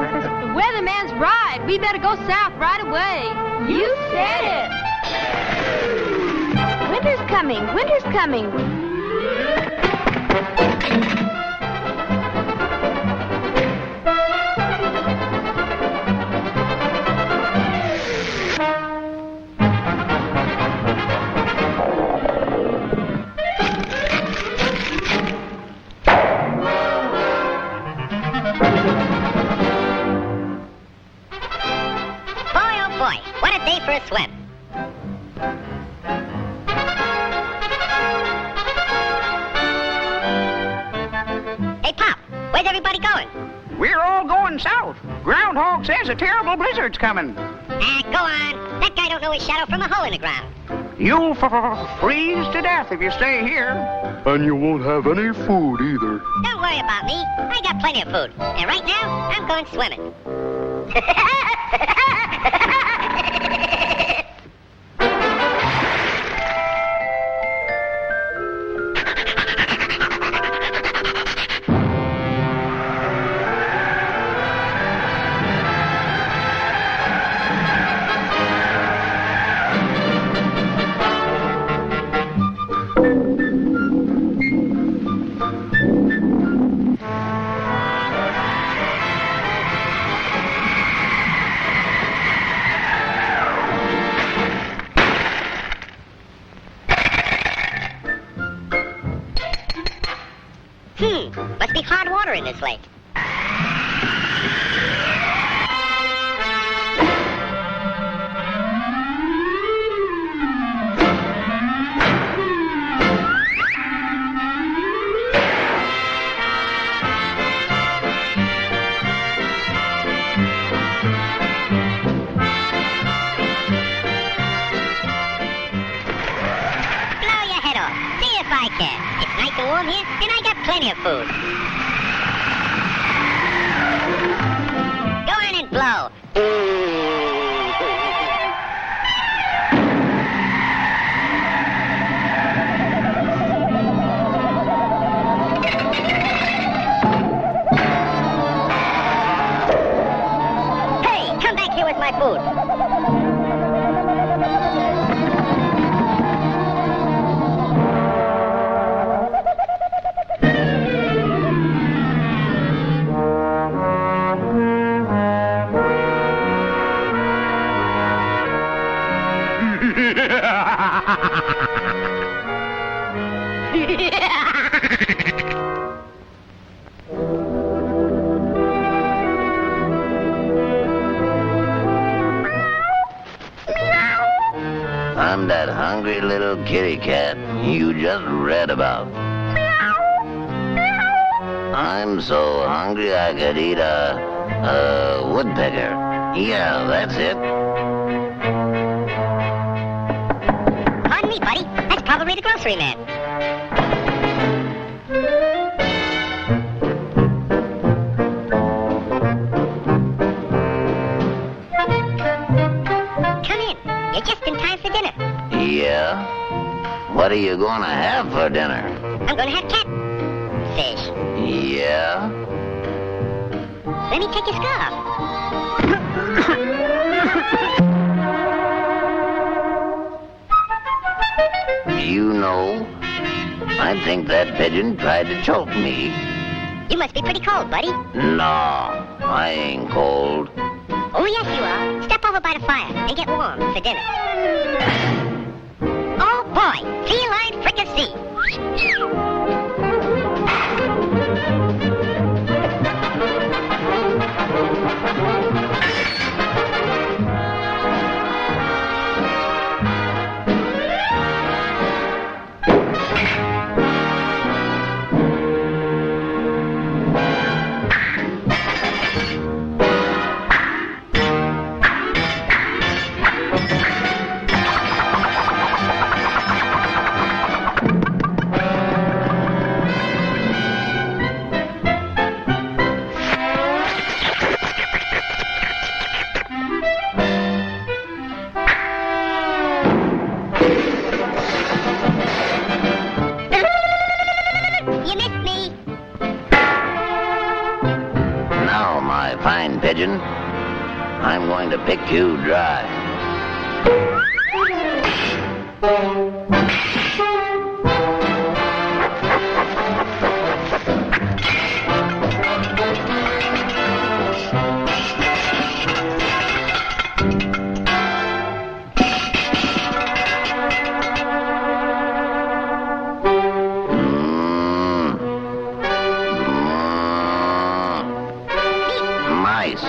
The weatherman's right. We better go south right away. You said it. Winter's coming. Winter's coming. For a swim. Hey, Pop, where's everybody going? We're all going south. Groundhog says a terrible blizzard's coming. Go on. That guy don't know his shadow from a hole in the ground. You'll freeze to death if you stay here. And you won't have any food either. Don't worry about me. I got plenty of food. And right now, I'm going swimming. Must be hard water in this lake. Blow your head off. See if I can. It's nice and warm here, and I got plenty of food. Go in and blow. Hey, come back here with my food. I'm that hungry little kitty cat you just read about. I'm so hungry I could eat a woodpecker. Yeah, that's it. Pardon me, buddy. That's probably the grocery man. Come in. You're just in time for dinner. Yeah? What are you gonna have for dinner? I'm gonna have catfish. Yeah? Let me take your scarf. You know, I think that pigeon tried to choke me. You must be pretty cold, buddy. No, I ain't cold. Oh, yes, you are. Step over by the fire and get warm for dinner. Oh, boy. Feline fricassee. fine pigeon. I'm going to pick you dry. Mice.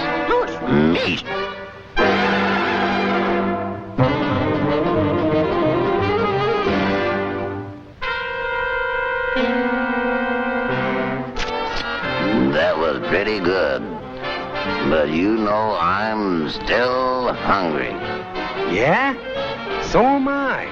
Meat. That was pretty good. But you know I'm still hungry. Yeah? So am I.